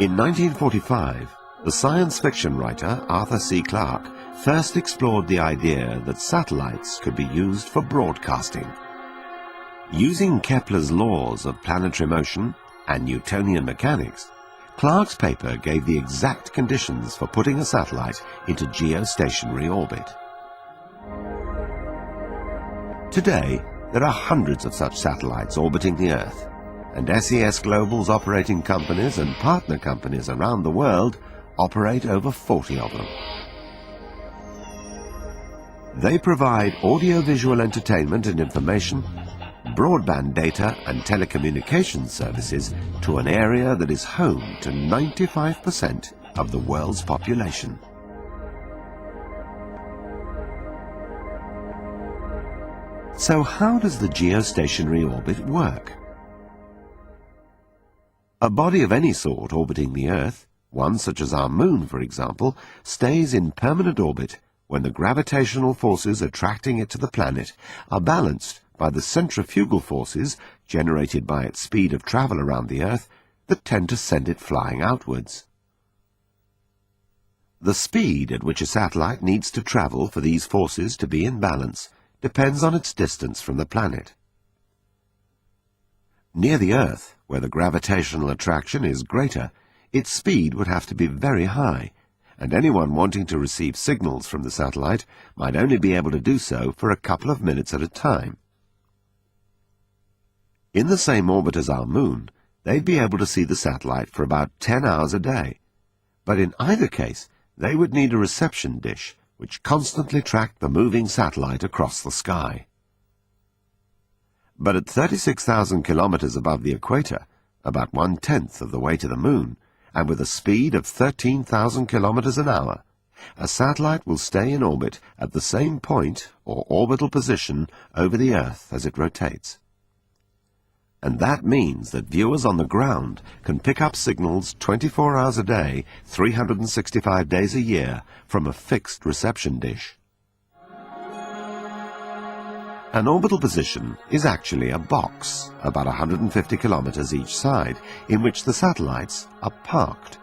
In 1945, the science fiction writer Arthur C. Clarke first explored the idea that satellites could be used for broadcasting. Using Kepler's laws of planetary motion and Newtonian mechanics, Clarke's paper gave the exact conditions for putting a satellite into geostationary orbit. Today, there are hundreds of such satellites orbiting the Earth, and SES Global's operating companies and partner companies around the world operate over 40 of them. They provide audiovisual entertainment and information, broadband data and telecommunications services to an area that is home to 95% of the world's population. So how does the geostationary orbit work? A body of any sort orbiting the Earth, one such as our Moon, for example, stays in permanent orbit when the gravitational forces attracting it to the planet are balanced by the centrifugal forces generated by its speed of travel around the Earth that tend to send it flying outwards. The speed at which a satellite needs to travel for these forces to be in balance depends on its distance from the planet. Near the Earth, where the gravitational attraction is greater, its speed would have to be very high, and anyone wanting to receive signals from the satellite might only be able to do so for a couple of minutes at a time. In the same orbit as our Moon, they'd be able to see the satellite for about 10 hours a day, but in either case they would need a reception dish which constantly tracked the moving satellite across the sky. But at 36,000 kilometers above the equator, about 1/10 of the way to the Moon, and with a speed of 13,000 kilometers an hour, a satellite will stay in orbit at the same point or orbital position over the Earth as it rotates. And that means that viewers on the ground can pick up signals 24 hours a day, 365 days a year, from a fixed reception dish. An orbital position is actually a box, about 150 kilometers each side, in which the satellites are parked.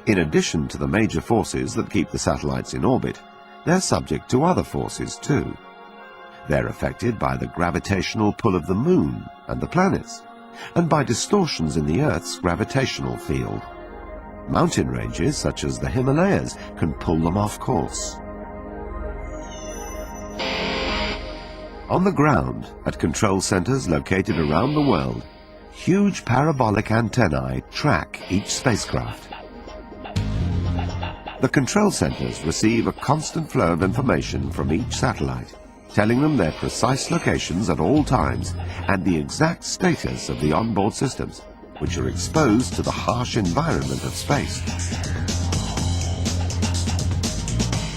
In addition to the major forces that keep the satellites in orbit, they're subject to other forces too. They're affected by the gravitational pull of the Moon and the planets, and by distortions in the Earth's gravitational field. Mountain ranges such as the Himalayas can pull them off course. On the ground, at control centers located around the world, huge parabolic antennae track each spacecraft. The control centers receive a constant flow of information from each satellite, telling them their precise locations at all times and the exact status of the onboard systems, which are exposed to the harsh environment of space.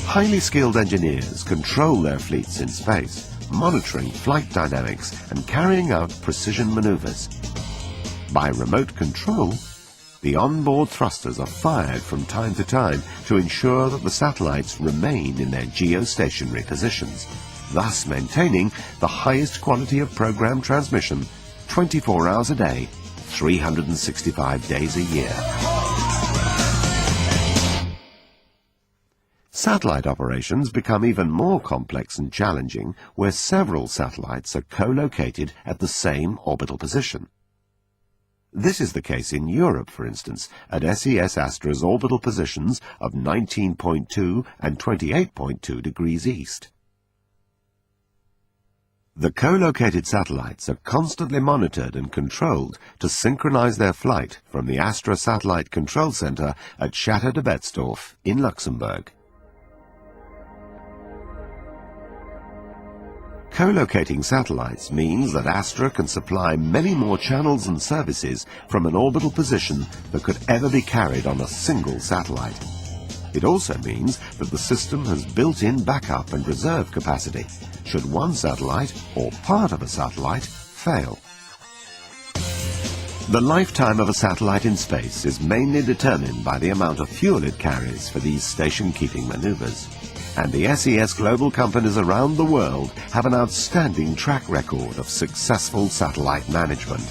Highly skilled engineers control their fleets in space, monitoring flight dynamics and carrying out precision maneuvers. By remote control, the onboard thrusters are fired from time to time to ensure that the satellites remain in their geostationary positions, thus maintaining the highest quality of program transmission 24 hours a day, 365 days a year. Satellite operations become even more complex and challenging where several satellites are co-located at the same orbital position. This is the case in Europe, for instance, at SES Astra's orbital positions of 19.2 and 28.2 degrees east. The co-located satellites are constantly monitored and controlled to synchronize their flight from the Astra Satellite Control Center at Château de Betzdorf in Luxembourg. Co-locating satellites means that Astra can supply many more channels and services from an orbital position than could ever be carried on a single satellite. It also means that the system has built-in backup and reserve capacity should one satellite or part of a satellite fail. The lifetime of a satellite in space is mainly determined by the amount of fuel it carries for these station-keeping maneuvers. And the SES Global companies around the world have an outstanding track record of successful satellite management.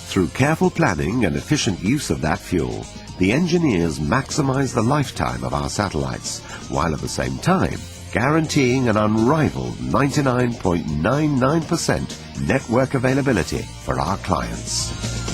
Through careful planning and efficient use of that fuel, the engineers maximize the lifetime of our satellites, while at the same time guaranteeing an unrivaled 99.99% network availability for our clients.